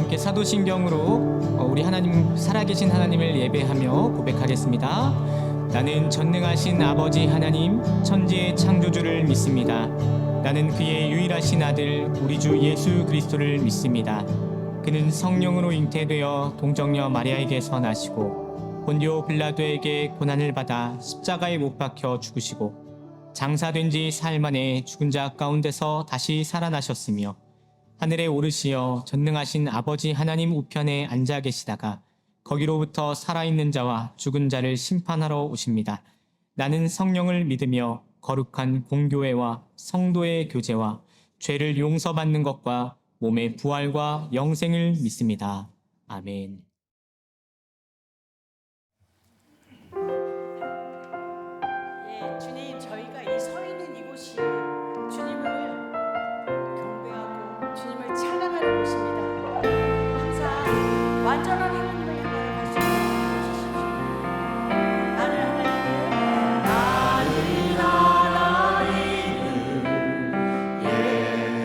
함께 사도신경으로 우리 하나님, 살아계신 하나님을 예배하며 고백하겠습니다. 나는 전능하신 아버지 하나님, 천지의 창조주를 믿습니다. 나는 그의 유일하신 아들 우리 주 예수 그리스도를 믿습니다. 그는 성령으로 잉태되어 동정녀 마리아에게서 나시고 본디오 빌라도에게 고난을 받아 십자가에 못 박혀 죽으시고 장사된 지 사흘 만에 죽은 자 가운데서 다시 살아나셨으며 하늘에 오르시어 전능하신 아버지 하나님 우편에 앉아 계시다가 거기로부터 살아있는 자와 죽은 자를 심판하러 오십니다. 나는 성령을 믿으며 거룩한 공교회와 성도의 교제와 죄를 용서받는 것과 몸의 부활과 영생을 믿습니다. 아멘. 예, 주님, 저희가 이 서 있는 이곳이 주님을 경배하고 주님을 찬양하는 곳입니다. 항상 완전한 하나님을 향하여 갈 수 있는 곳이십시오. 나는 하나님을 예배하는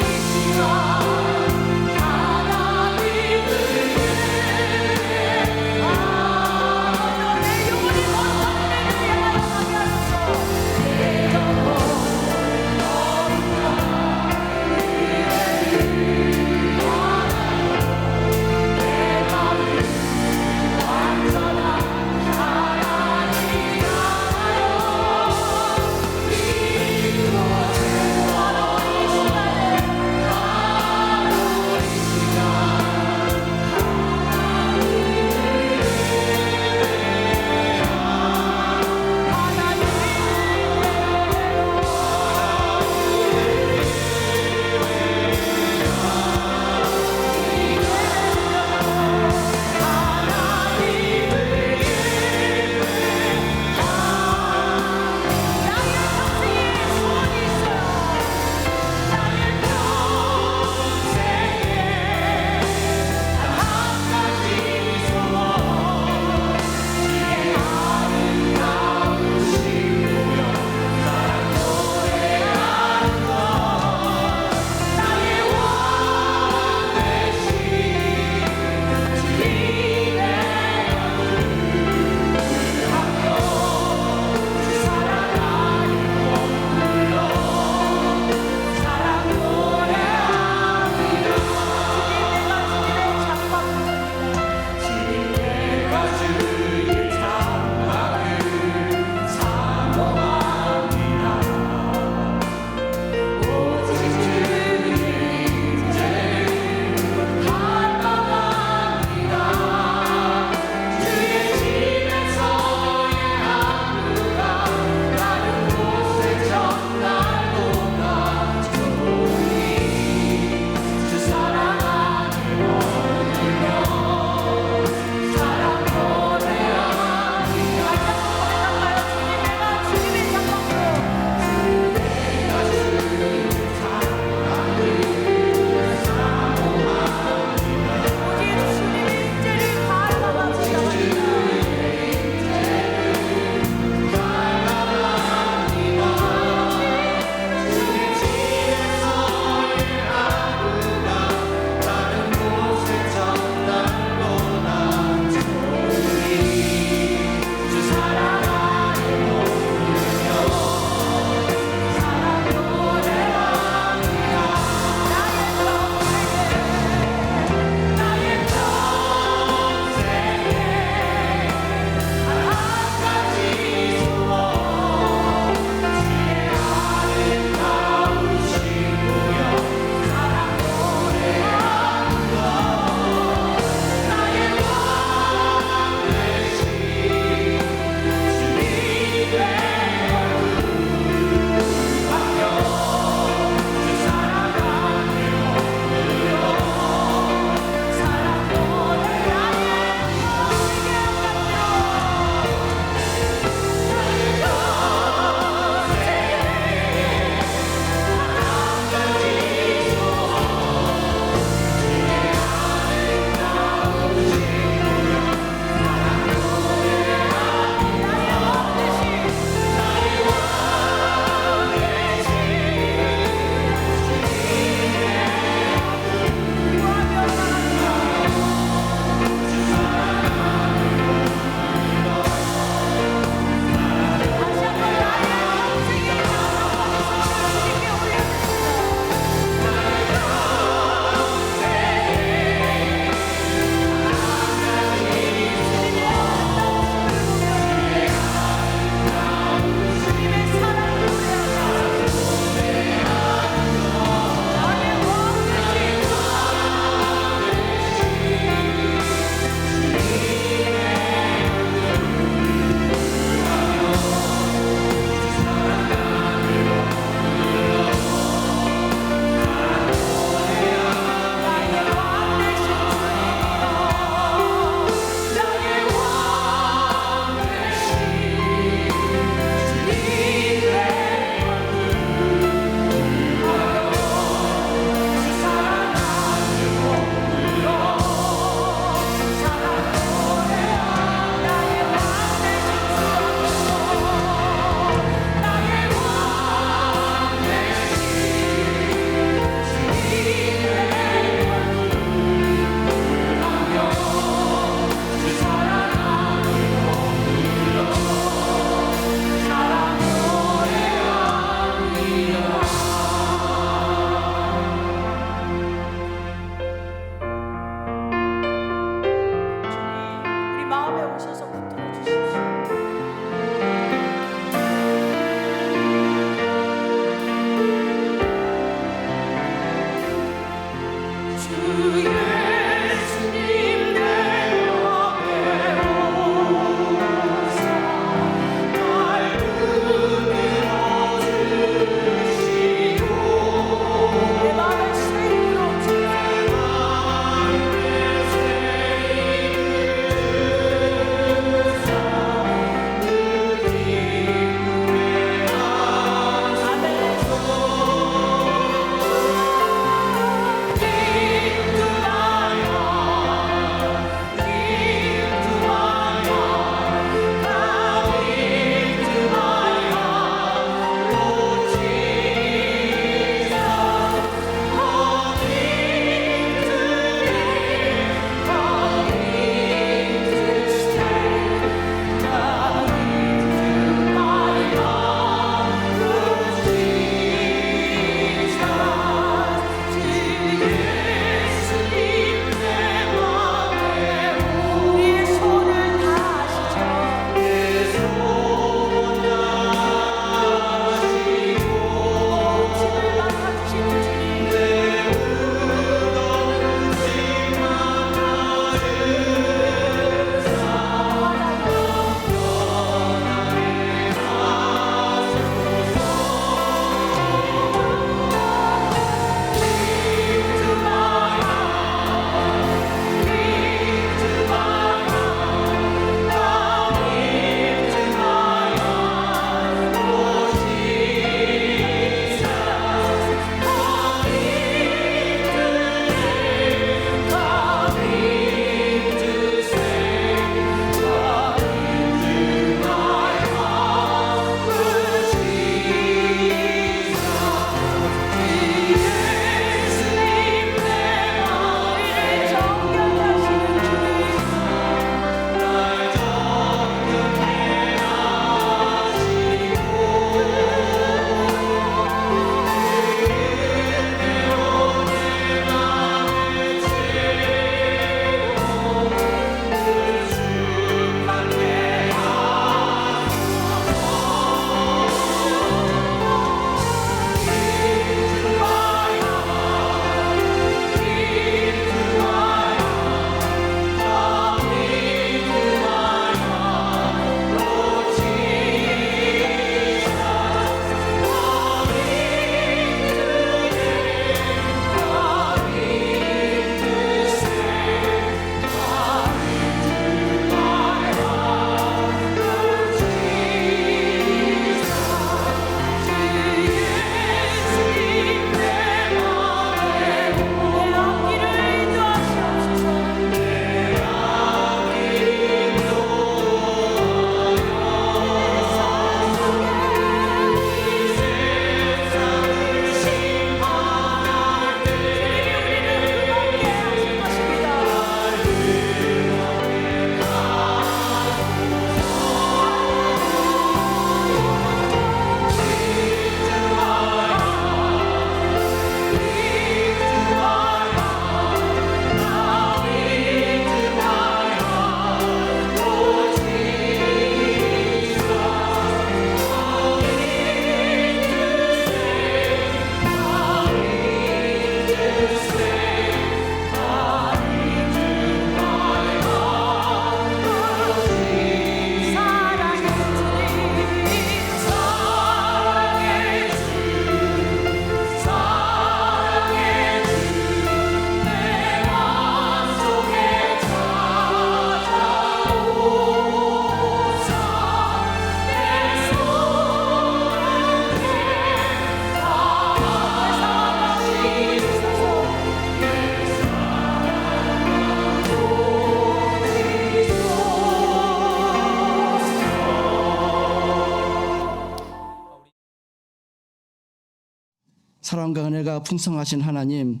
사랑과 은혜가 풍성하신 하나님,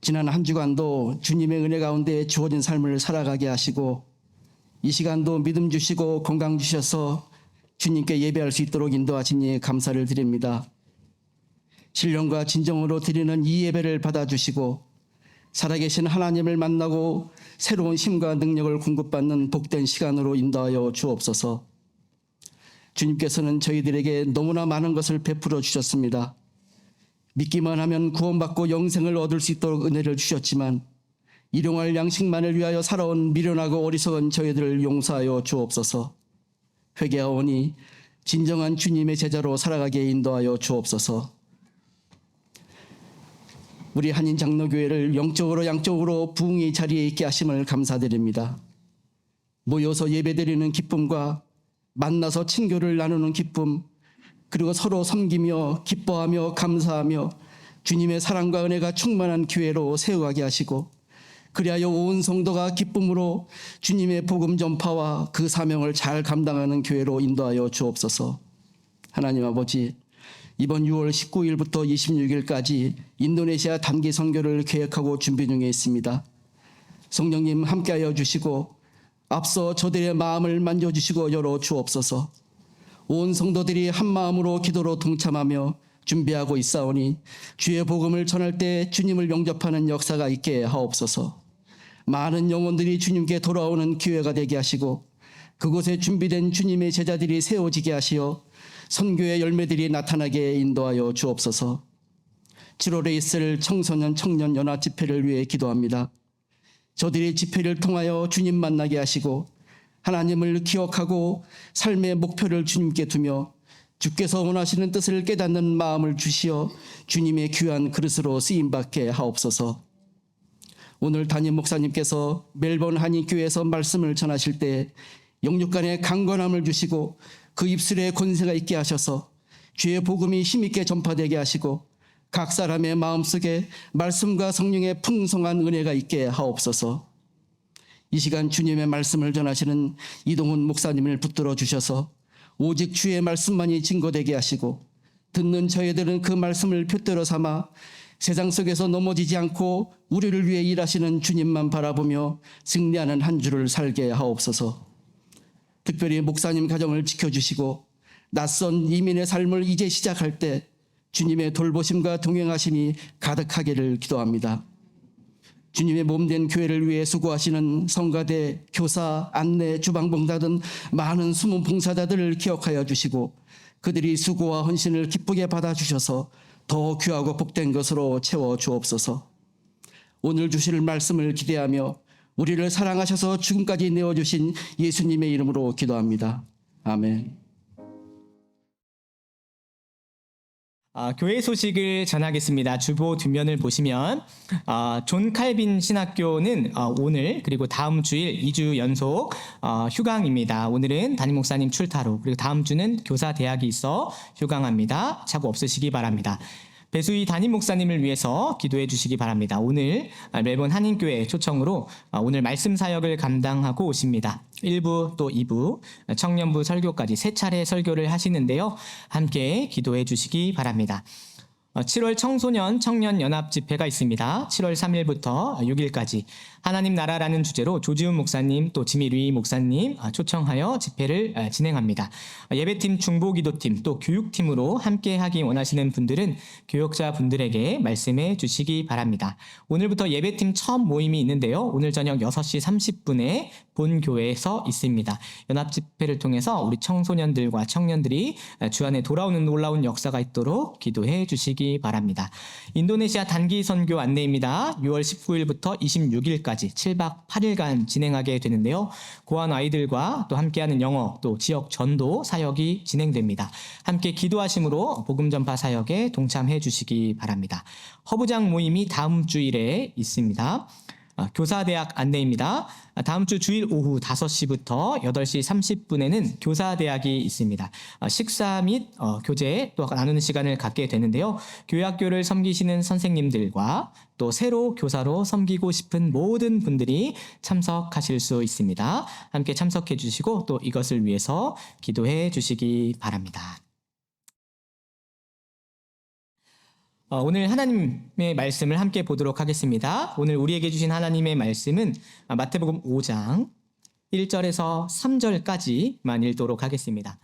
지난 한 주간도 주님의 은혜 가운데 주어진 삶을 살아가게 하시고 이 시간도 믿음 주시고 건강 주셔서 주님께 예배할 수 있도록 인도하시니 감사를 드립니다. 신령과 진정으로 드리는 이 예배를 받아주시고 살아계신 하나님을 만나고 새로운 힘과 능력을 공급받는 복된 시간으로 인도하여 주옵소서. 주님께서는 저희들에게 너무나 많은 것을 베풀어 주셨습니다. 믿기만 하면 구원받고 영생을 얻을 수 있도록 은혜를 주셨지만 일용할 양식만을 위하여 살아온 미련하고 어리석은 저희들을 용서하여 주옵소서. 회개하오니 진정한 주님의 제자로 살아가게 인도하여 주옵소서. 우리 한인 장로교회를 영적으로 양적으로 부흥의 자리에 있게 하심을 감사드립니다. 모여서 예배드리는 기쁨과 만나서 친교를 나누는 기쁨, 그리고 서로 섬기며 기뻐하며 감사하며 주님의 사랑과 은혜가 충만한 교회로 세워가게 하시고 그리하여 온 성도가 기쁨으로 주님의 복음 전파와 그 사명을 잘 감당하는 교회로 인도하여 주옵소서. 하나님 아버지, 이번 6월 19일부터 26일까지 인도네시아 단기 선교를 계획하고 준비 중에 있습니다. 성령님 함께하여 주시고 앞서 저들의 마음을 만져주시고 열어 주옵소서. 온 성도들이 한 마음으로 기도로 동참하며 준비하고 있사오니 주의 복음을 전할 때 주님을 영접하는 역사가 있게 하옵소서. 많은 영혼들이 주님께 돌아오는 기회가 되게 하시고 그곳에 준비된 주님의 제자들이 세워지게 하시어 선교의 열매들이 나타나게 인도하여 주옵소서. 7월에 있을 청소년 청년 연합 집회를 위해 기도합니다. 저들의 집회를 통하여 주님 만나게 하시고 하나님을 기억하고 삶의 목표를 주님께 두며 주께서 원하시는 뜻을 깨닫는 마음을 주시어 주님의 귀한 그릇으로 쓰임받게 하옵소서. 오늘 담임 목사님께서 멜번 한인교회에서 말씀을 전하실 때 영육간의 강건함을 주시고 그 입술에 권세가 있게 하셔서 주의 복음이 힘있게 전파되게 하시고 각 사람의 마음속에 말씀과 성령의 풍성한 은혜가 있게 하옵소서. 이 시간 주님의 말씀을 전하시는 이동훈 목사님을 붙들어 주셔서 오직 주의 말씀만이 증거되게 하시고 듣는 저희들은 그 말씀을 표대로 삼아 세상 속에서 넘어지지 않고 우리를 위해 일하시는 주님만 바라보며 승리하는 한 주를 살게 하옵소서. 특별히 목사님 가정을 지켜주시고 낯선 이민의 삶을 이제 시작할 때 주님의 돌보심과 동행하심이 가득하기를 기도합니다. 주님의 몸된 교회를 위해 수고하시는 성가대, 교사, 안내, 주방봉사 등 많은 숨은 봉사자들을 기억하여 주시고 그들이 수고와 헌신을 기쁘게 받아주셔서 더 귀하고 복된 것으로 채워 주옵소서. 오늘 주실 말씀을 기대하며 우리를 사랑하셔서 죽음까지 내어주신 예수님의 이름으로 기도합니다. 아멘. 교회 소식을 전하겠습니다. 주보 뒷면을 보시면 존 칼빈 신학교는 오늘 그리고 다음 주일 2주 연속 휴강입니다. 오늘은 담임 목사님 출타로, 그리고 다음 주는 교사 대학이 있어 휴강합니다. 착오 없으시기 바랍니다. 배수희 담임 목사님을 위해서 기도해 주시기 바랍니다. 오늘 멜번 한인교회 초청으로 오늘 말씀 사역을 감당하고 오십니다. 1부 또 2부 청년부 설교까지 3차례 설교를 하시는데요. 함께 기도해 주시기 바랍니다. 7월 청소년 청년 연합 집회가 있습니다. 7월 3일부터 6일까지 하나님 나라라는 주제로 조지훈 목사님 또 지미리 목사님 초청하여 집회를 진행합니다. 예배팀 중보기도팀 또 교육팀으로 함께 하기 원하시는 분들은 교역자 분들에게 말씀해 주시기 바랍니다. 오늘부터 예배팀 첫 모임이 있는데요. 오늘 저녁 6시 30분에 본 교회에서 있습니다. 연합 집회를 통해서 우리 청소년들과 청년들이 주 안에 돌아오는 놀라운 역사가 있도록 기도해 주시기 바랍니다. 인도네시아 단기 선교 안내입니다. 6월 19일부터 26일까지 7박 8일간 진행하게 되는데요. 고안 아이들과 또 함께하는 영어 또 지역 전도 사역이 진행됩니다. 함께 기도하심으로 복음 전파 사역에 동참해 주시기 바랍니다. 허브장 모임이 다음 주일에 있습니다. 교사대학 안내입니다. 다음 주 주일 오후 5시부터 8시 30분에는 교사대학이 있습니다. 식사 및 교제 또 나누는 시간을 갖게 되는데요. 교회학교를 섬기시는 선생님들과 또 새로 교사로 섬기고 싶은 모든 분들이 참석하실 수 있습니다. 함께 참석해 주시고 또 이것을 위해서 기도해 주시기 바랍니다. 오늘 하나님의 말씀을 함께 보도록 하겠습니다. 오늘 우리에게 주신 하나님의 말씀은 마태복음 5장 1절에서 3절까지만 읽도록 하겠습니다.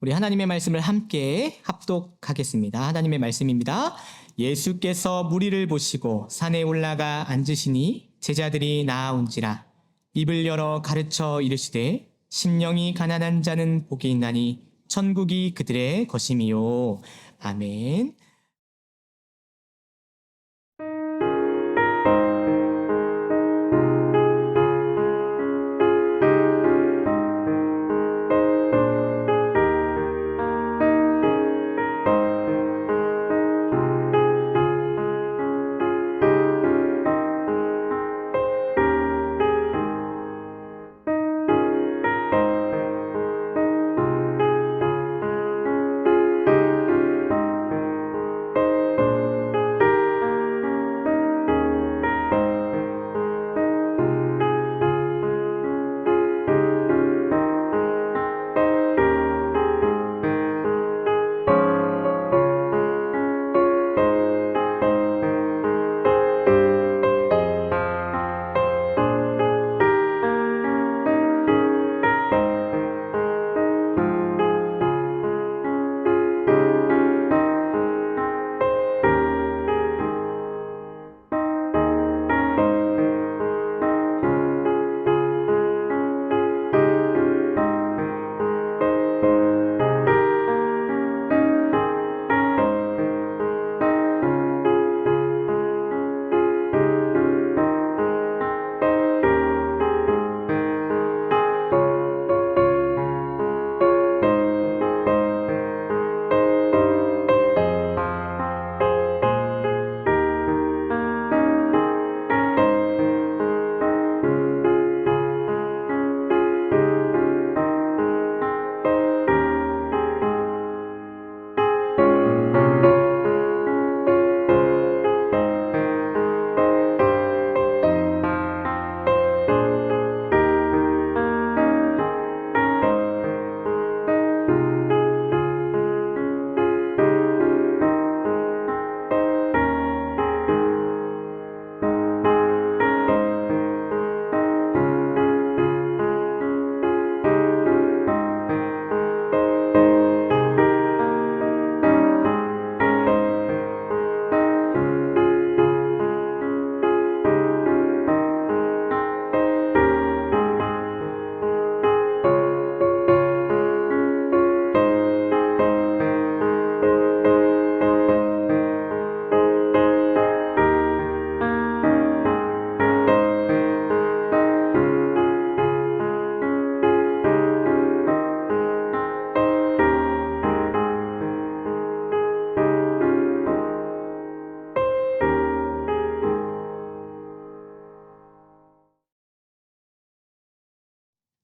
우리 하나님의 말씀을 함께 합독하겠습니다. 하나님의 말씀입니다. 예수께서 무리를 보시고 산에 올라가 앉으시니 제자들이 나아온지라 입을 열어 가르쳐 이르시되 심령이 가난한 자는 복이 있나니 천국이 그들의 것임이요. 아멘.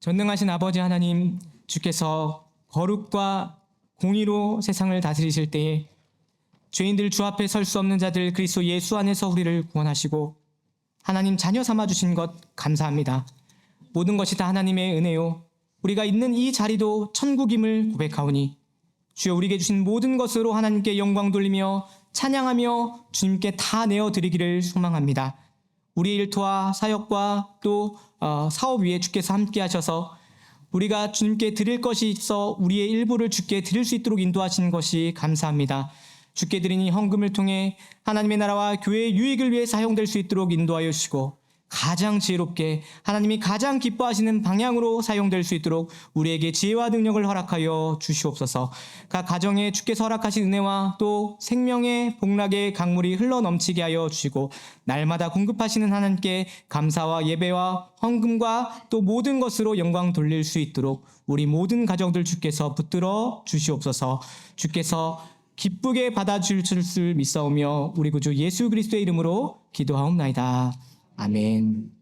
전능하신 아버지 하나님, 주께서 거룩과 공의로 세상을 다스리실 때에 죄인들 주 앞에 설 수 없는 자들 그리스도 예수 안에서 우리를 구원하시고 하나님 자녀 삼아 주신 것 감사합니다. 모든 것이 다 하나님의 은혜요 우리가 있는 이 자리도 천국임을 고백하오니 주여 우리에게 주신 모든 것으로 하나님께 영광 돌리며 찬양하며 주님께 다 내어드리기를 소망합니다. 우리의 일터와 사역과 또 사업 위에 주께서 함께 하셔서 우리가 주님께 드릴 것이 있어 우리의 일부를 주께 드릴 수 있도록 인도하시는 것이 감사합니다. 주께 드린 이 헌금을 통해 하나님의 나라와 교회의 유익을 위해 사용될 수 있도록 인도하여 주시고 가장 지혜롭게 하나님이 가장 기뻐하시는 방향으로 사용될 수 있도록 우리에게 지혜와 능력을 허락하여 주시옵소서. 각 가정에 주께서 허락하신 은혜와 또 생명의 복락의 강물이 흘러넘치게 하여 주시고 날마다 공급하시는 하나님께 감사와 예배와 헌금과 또 모든 것으로 영광 돌릴 수 있도록 우리 모든 가정들 주께서 붙들어 주시옵소서. 주께서 기쁘게 받아주실 줄 믿사오며 우리 구주 예수 그리스도의 이름으로 기도하옵나이다. 아멘.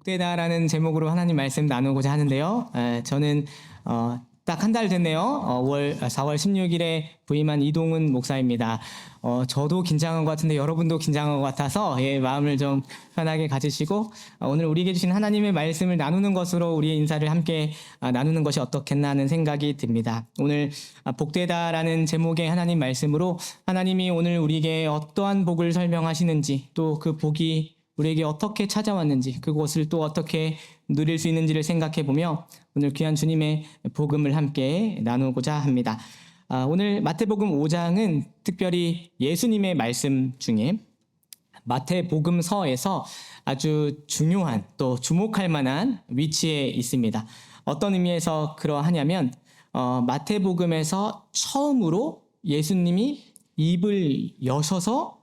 복되다라는 제목으로 하나님 말씀 나누고자 하는데요. 저는 딱 한 달 됐네요. 4월 16일에 부임한 이동훈 목사입니다. 저도 긴장한 것 같은데 여러분도 긴장한 것 같아서 마음을 좀 편하게 가지시고 오늘 우리에게 주신 하나님의 말씀을 나누는 것으로 우리의 인사를 함께 나누는 것이 어떻겠나 하는 생각이 듭니다. 오늘 복되다라는 제목의 하나님 말씀으로 하나님이 오늘 우리에게 어떠한 복을 설명하시는지 또 그 복이 우리에게 어떻게 찾아왔는지 그것을 또 어떻게 누릴 수 있는지를 생각해 보며 오늘 귀한 주님의 복음을 함께 나누고자 합니다. 오늘 마태복음 5장은 특별히 예수님의 말씀 중에 마태복음서에서 아주 중요한 또 주목할 만한 위치에 있습니다. 어떤 의미에서 그러하냐면 마태복음에서 처음으로 예수님이 입을 여셔서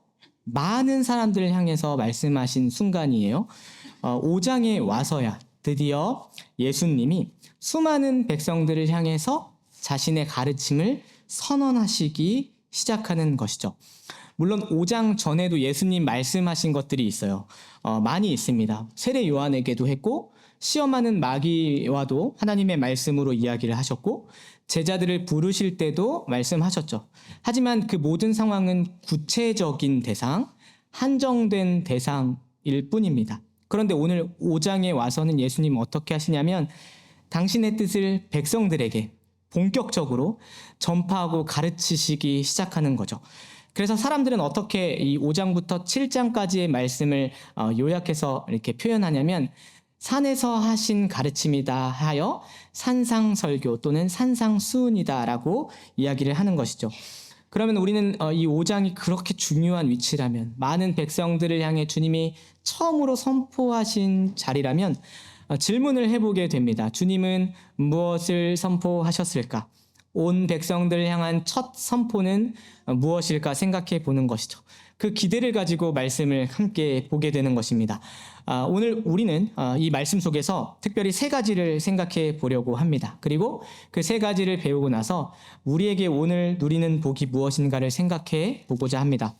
많은 사람들을 향해서 말씀하신 순간이에요. 5장에 와서야 드디어 예수님이 수많은 백성들을 향해서 자신의 가르침을 선언하시기 시작하는 것이죠. 물론 5장 전에도 예수님 말씀하신 것들이 있어요. 많이 있습니다. 세례 요한에게도 했고 시험하는 마귀와도 하나님의 말씀으로 이야기를 하셨고 제자들을 부르실 때도 말씀하셨죠. 하지만 그 모든 상황은 구체적인 대상, 한정된 대상일 뿐입니다. 그런데 오늘 5장에 와서는 예수님 어떻게 하시냐면 당신의 뜻을 백성들에게 본격적으로 전파하고 가르치시기 시작하는 거죠. 그래서 사람들은 어떻게 이 5장부터 7장까지의 말씀을 요약해서 이렇게 표현하냐면 산에서 하신 가르침이다 하여 산상설교 또는 산상수훈이다라고 이야기를 하는 것이죠. 그러면 우리는 이 5장이 그렇게 중요한 위치라면 많은 백성들을 향해 주님이 처음으로 선포하신 자리라면 질문을 해보게 됩니다. 주님은 무엇을 선포하셨을까? 온 백성들을 향한 첫 선포는 무엇일까 생각해 보는 것이죠. 그 기대를 가지고 말씀을 함께 보게 되는 것입니다. 오늘 우리는 이 말씀 속에서 특별히 세 가지를 생각해 보려고 합니다. 그리고 그 세 가지를 배우고 나서 우리에게 오늘 누리는 복이 무엇인가를 생각해 보고자 합니다.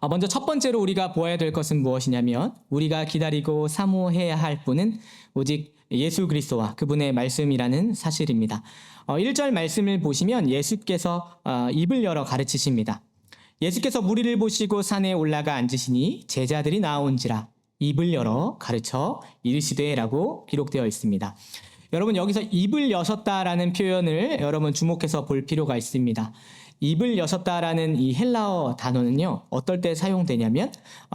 먼저 첫 번째로 우리가 보아야 될 것은 무엇이냐면 우리가 기다리고 사모해야 할 분은 오직 예수 그리스도와 그분의 말씀이라는 사실입니다. 1절 말씀을 보시면 예수께서 입을 열어 가르치십니다. 예수께서 무리를 보시고 산에 올라가 앉으시니 제자들이 나온지라 입을 열어 가르쳐 이르시되라고 기록되어 있습니다. 여러분 여기서 입을 여셨다라는 표현을 여러분 주목해서 볼 필요가 있습니다. 입을 여셨다라는 이 헬라어 단어는요 어떨 때 사용되냐면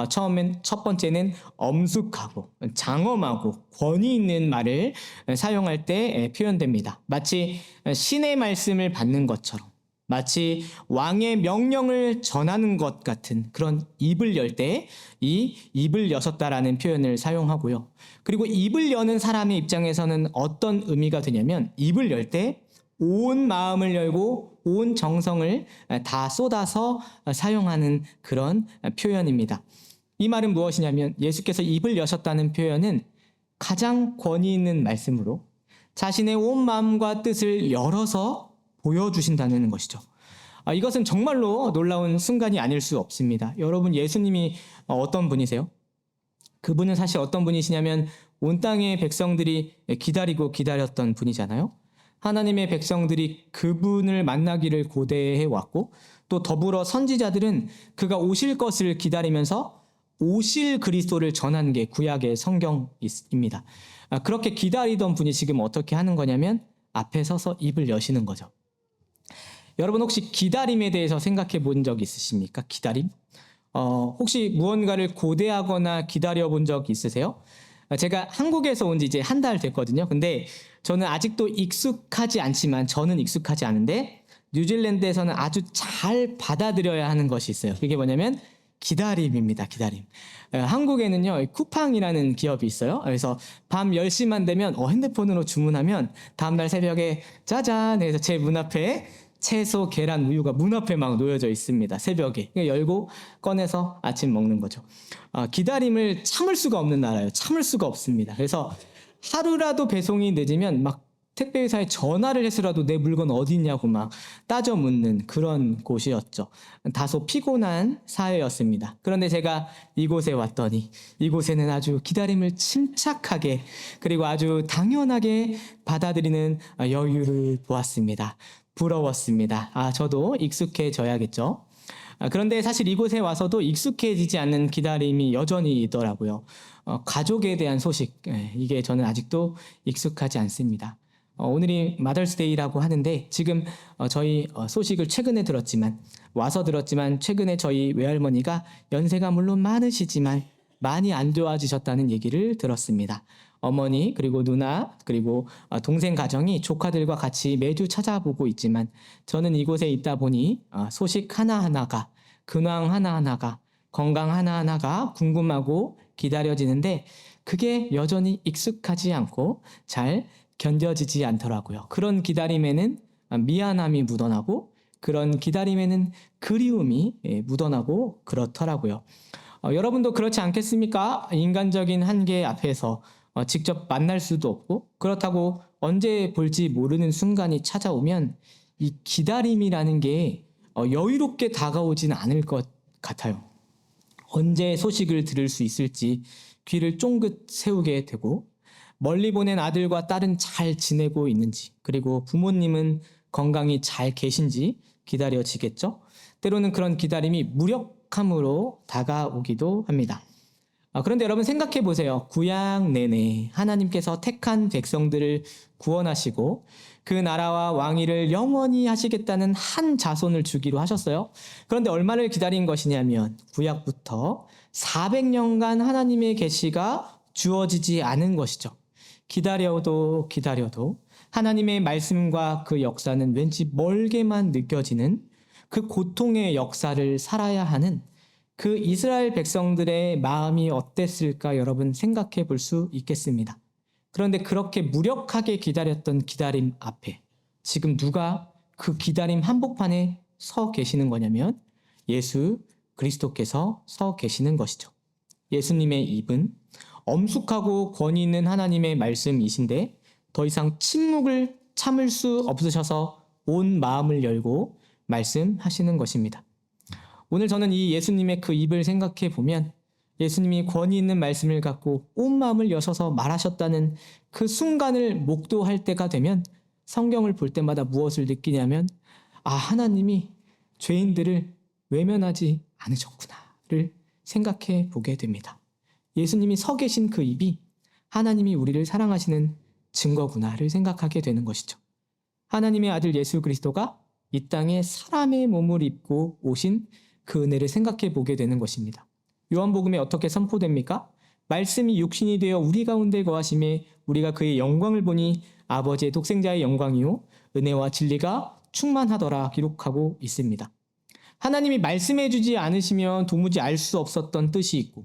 처음엔 첫 번째는 엄숙하고 장엄하고 권위 있는 말을 사용할 때 표현됩니다. 마치 신의 말씀을 받는 것처럼 마치 왕의 명령을 전하는 것 같은 그런 입을 열 때 이 입을 여셨다라는 표현을 사용하고요. 그리고 입을 여는 사람의 입장에서는 어떤 의미가 되냐면 입을 열 때 온 마음을 열고 온 정성을 다 쏟아서 사용하는 그런 표현입니다. 이 말은 무엇이냐면 예수께서 입을 여셨다는 표현은 가장 권위 있는 말씀으로 자신의 온 마음과 뜻을 열어서 보여주신다는 것이죠. 이것은 정말로 놀라운 순간이 아닐 수 없습니다. 여러분 예수님이 어떤 분이세요? 그분은 사실 어떤 분이시냐면 온 땅의 백성들이 기다리고 기다렸던 분이잖아요. 하나님의 백성들이 그분을 만나기를 고대해 왔고 또 더불어 선지자들은 그가 오실 것을 기다리면서 오실 그리스도를 전한 게 구약의 성경입니다. 그렇게 기다리던 분이 지금 어떻게 하는 거냐면 앞에 서서 입을 여시는 거죠. 여러분 혹시 기다림에 대해서 생각해 본 적 있으십니까? 기다림? 혹시 무언가를 고대하거나 기다려 본 적 있으세요? 제가 한국에서 온 지 이제 한 달 됐거든요. 근데 저는 아직도 익숙하지 않지만 저는 익숙하지 않은데 뉴질랜드에서는 아주 잘 받아들여야 하는 것이 있어요. 그게 뭐냐면 기다림입니다. 기다림. 한국에는요 쿠팡이라는 기업이 있어요. 그래서 밤 10시만 되면 핸드폰으로 주문하면 다음날 새벽에 짜잔 해서 제 문 앞에 채소, 계란, 우유가 문 앞에 막 놓여져 있습니다. 새벽에. 열고 꺼내서 아침 먹는 거죠. 기다림을 참을 수가 없는 나라예요. 참을 수가 없습니다. 그래서 하루라도 배송이 늦으면 막 택배 회사에 전화를 해서라도 내 물건 어디 있냐고 막 따져 묻는 그런 곳이었죠. 다소 피곤한 사회였습니다. 그런데 제가 이곳에 왔더니 이곳에는 아주 기다림을 침착하게 그리고 아주 당연하게 받아들이는 여유를 보았습니다. 부러웠습니다. 저도 익숙해져야겠죠. 그런데 사실 이곳에 와서도 익숙해지지 않는 기다림이 여전히 있더라고요. 가족에 대한 소식, 이게 저는 아직도 익숙하지 않습니다. 오늘이 마더스데이라고 하는데 지금 저희 소식을 최근에 들었지만 와서 들었지만 최근에 저희 외할머니가 연세가 물론 많으시지만 많이 안 좋아지셨다는 얘기를 들었습니다. 어머니 그리고 누나 그리고 동생 가정이 조카들과 같이 매주 찾아보고 있지만 저는 이곳에 있다 보니 소식 하나하나가 근황 하나하나가 건강 하나하나가 궁금하고 기다려지는데 그게 여전히 익숙하지 않고 잘 견뎌지지 않더라고요. 그런 기다림에는 미안함이 묻어나고 그런 기다림에는 그리움이 묻어나고 그렇더라고요. 여러분도 그렇지 않겠습니까? 인간적인 한계 앞에서 직접 만날 수도 없고 그렇다고 언제 볼지 모르는 순간이 찾아오면 이 기다림이라는 게 여유롭게 다가오진 않을 것 같아요. 언제 소식을 들을 수 있을지 귀를 쫑긋 세우게 되고 멀리 보낸 아들과 딸은 잘 지내고 있는지 그리고 부모님은 건강히 잘 계신지 기다려지겠죠. 때로는 그런 기다림이 무력함으로 다가오기도 합니다. 그런데 여러분 생각해 보세요. 구약 내내 하나님께서 택한 백성들을 구원하시고 그 나라와 왕위를 영원히 하시겠다는 한 자손을 주기로 하셨어요. 그런데 얼마를 기다린 것이냐면 구약부터 400년간 하나님의 계시가 주어지지 않은 것이죠. 기다려도 기다려도 하나님의 말씀과 그 역사는 왠지 멀게만 느껴지는 그 고통의 역사를 살아야 하는 그 이스라엘 백성들의 마음이 어땠을까 여러분 생각해 볼 수 있겠습니다. 그런데 그렇게 무력하게 기다렸던 기다림 앞에 지금 누가 그 기다림 한복판에 서 계시는 거냐면 예수 그리스도께서 서 계시는 것이죠. 예수님의 입은 엄숙하고 권위 있는 하나님의 말씀이신데 더 이상 침묵을 참을 수 없으셔서 온 마음을 열고 말씀하시는 것입니다. 오늘 저는 이 예수님의 그 입을 생각해 보면 예수님이 권위 있는 말씀을 갖고 온 마음을 여셔서 말하셨다는 그 순간을 목도할 때가 되면 성경을 볼 때마다 무엇을 느끼냐면 하나님이 죄인들을 외면하지 않으셨구나를 생각해 보게 됩니다. 예수님이 서 계신 그 입이 하나님이 우리를 사랑하시는 증거구나를 생각하게 되는 것이죠. 하나님의 아들 예수 그리스도가 이 땅에 사람의 몸을 입고 오신 그 은혜를 생각해 보게 되는 것입니다. 요한복음에 어떻게 선포됩니까? 말씀이 육신이 되어 우리 가운데 거하심에 우리가 그의 영광을 보니 아버지의 독생자의 영광이요 은혜와 진리가 충만하더라 기록하고 있습니다. 하나님이 말씀해 주지 않으시면 도무지 알 수 없었던 뜻이 있고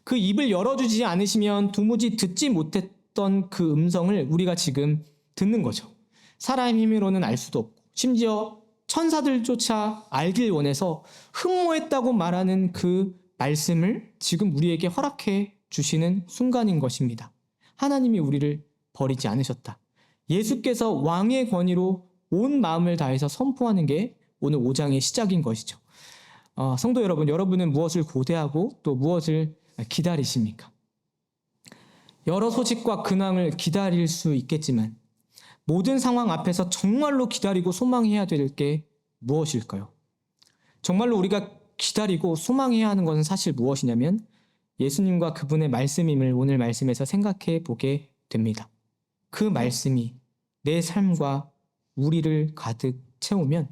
그 입을 열어주지 않으시면 도무지 듣지 못했던 그 음성을 우리가 지금 듣는 거죠. 사람의 힘으로는 알 수도 없고 심지어 천사들조차 알길 원해서 흠모했다고 말하는 그 말씀을 지금 우리에게 허락해 주시는 순간인 것입니다. 하나님이 우리를 버리지 않으셨다. 예수께서 왕의 권위로 온 마음을 다해서 선포하는 게 오늘 5장의 시작인 것이죠. 성도 여러분, 여러분은 무엇을 고대하고 또 무엇을 기다리십니까? 여러 소식과 근황을 기다릴 수 있겠지만 모든 상황 앞에서 정말로 기다리고 소망해야 될 게 무엇일까요? 정말로 우리가 기다리고 소망해야 하는 것은 사실 무엇이냐면 예수님과 그분의 말씀임을 오늘 말씀에서 생각해 보게 됩니다. 그 말씀이 내 삶과 우리를 가득 채우면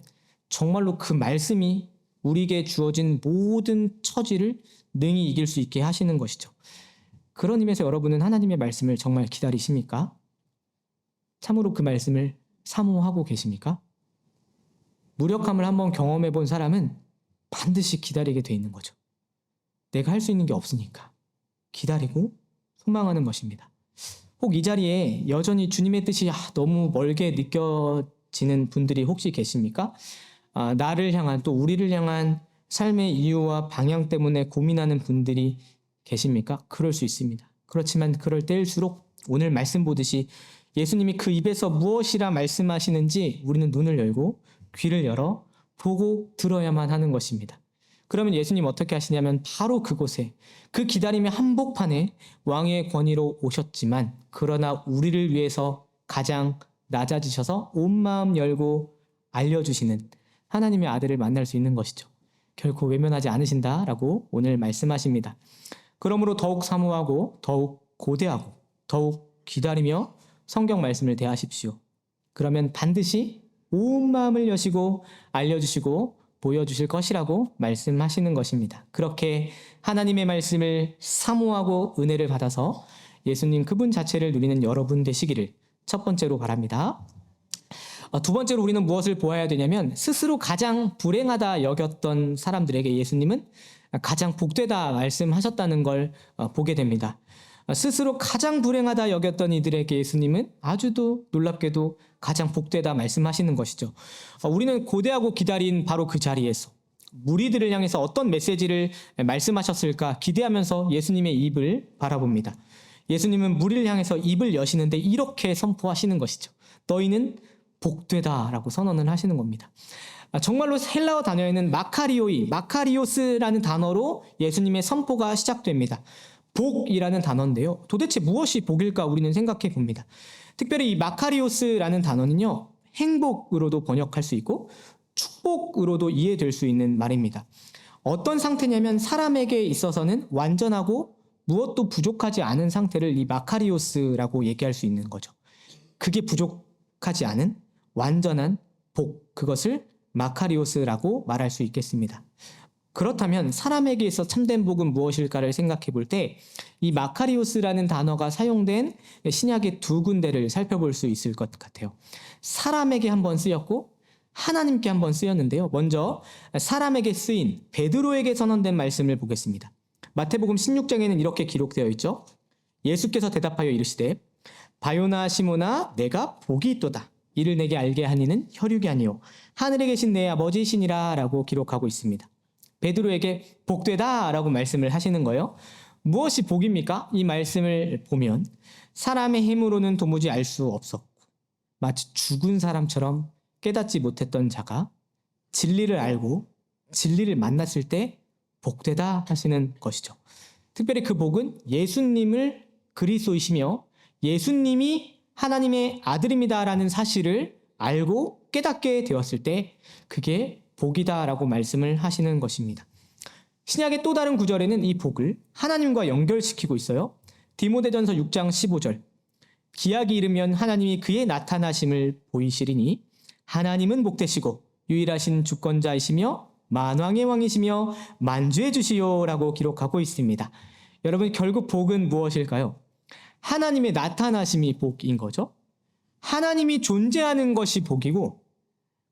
정말로 그 말씀이 우리에게 주어진 모든 처지를 능히 이길 수 있게 하시는 것이죠. 그런 의미에서 여러분은 하나님의 말씀을 정말 기다리십니까? 참으로 그 말씀을 사모하고 계십니까? 무력함을 한번 경험해 본 사람은 반드시 기다리게 돼 있는 거죠. 내가 할 수 있는 게 없으니까 기다리고 소망하는 것입니다. 혹 이 자리에 여전히 주님의 뜻이 너무 멀게 느껴지는 분들이 혹시 계십니까? 나를 향한 또 우리를 향한 삶의 이유와 방향 때문에 고민하는 분들이 계십니까? 그럴 수 있습니다. 그렇지만 그럴 때일수록 오늘 말씀 보듯이 예수님이 그 입에서 무엇이라 말씀하시는지 우리는 눈을 열고 귀를 열어 보고 들어야만 하는 것입니다. 그러면 예수님 어떻게 하시냐면 바로 그곳에 그 기다림의 한복판에 왕의 권위로 오셨지만 그러나 우리를 위해서 가장 낮아지셔서 온 마음 열고 알려주시는 하나님의 아들을 만날 수 있는 것이죠. 결코 외면하지 않으신다라고 오늘 말씀하십니다. 그러므로 더욱 사모하고 더욱 고대하고 더욱 기다리며 성경 말씀을 대하십시오. 그러면 반드시 온 마음을 여시고 알려주시고 보여주실 것이라고 말씀하시는 것입니다. 그렇게 하나님의 말씀을 사모하고 은혜를 받아서 예수님 그분 자체를 누리는 여러분 되시기를 첫 번째로 바랍니다. 두 번째로 우리는 무엇을 보아야 되냐면 스스로 가장 불행하다 여겼던 사람들에게 예수님은 가장 복되다 말씀하셨다는 걸 보게 됩니다. 스스로 가장 불행하다 여겼던 이들에게 예수님은 아주도 놀랍게도 가장 복되다 말씀하시는 것이죠. 우리는 고대하고 기다린 바로 그 자리에서 무리들을 향해서 어떤 메시지를 말씀하셨을까 기대하면서 예수님의 입을 바라봅니다. 예수님은 무리를 향해서 입을 여시는데 이렇게 선포하시는 것이죠. 너희는 복되다라고 선언을 하시는 겁니다. 정말로 헬라어 단어에는 마카리오스라는 단어로 예수님의 선포가 시작됩니다. 복이라는 단어인데요. 도대체 무엇이 복일까 우리는 생각해 봅니다. 특별히 이 마카리오스라는 단어는요. 행복으로도 번역할 수 있고 축복으로도 이해될 수 있는 말입니다. 어떤 상태냐면 사람에게 있어서는 완전하고 무엇도 부족하지 않은 상태를 이 마카리오스라고 얘기할 수 있는 거죠. 그게 부족하지 않은 완전한 복, 그것을 마카리오스라고 말할 수 있겠습니다. 그렇다면 사람에게 있어 참된 복은 무엇일까를 생각해 볼 때 이 마카리오스라는 단어가 사용된 신약의 두 군데를 살펴볼 수 있을 것 같아요. 사람에게 한번 쓰였고 하나님께 한번 쓰였는데요. 먼저 사람에게 쓰인 베드로에게 선언된 말씀을 보겠습니다. 마태복음 16장에는 이렇게 기록되어 있죠. 예수께서 대답하여 이르시되 바요나 시모나 내가 복이 있도다. 이를 내게 알게 하니는 혈육이 아니요 하늘에 계신 내 아버지시니라 라고 기록하고 있습니다. 베드로에게 복되다 라고 말씀을 하시는 거예요. 무엇이 복입니까? 이 말씀을 보면 사람의 힘으로는 도무지 알 수 없었고 마치 죽은 사람처럼 깨닫지 못했던 자가 진리를 알고 진리를 만났을 때 복되다 하시는 것이죠. 특별히 그 복은 예수님을 그리스도이시며 예수님이 하나님의 아들입니다라는 사실을 알고 깨닫게 되었을 때 그게 복이다라고 말씀을 하시는 것입니다. 신약의 또 다른 구절에는 이 복을 하나님과 연결시키고 있어요. 디모데전서 6장 15절 기약이 이르면 하나님이 그의 나타나심을 보이시리니 하나님은 복되시고 유일하신 주권자이시며 만왕의 왕이시며 만주의 주시오라고 기록하고 있습니다. 여러분 결국 복은 무엇일까요? 하나님의 나타나심이 복인 거죠. 하나님이 존재하는 것이 복이고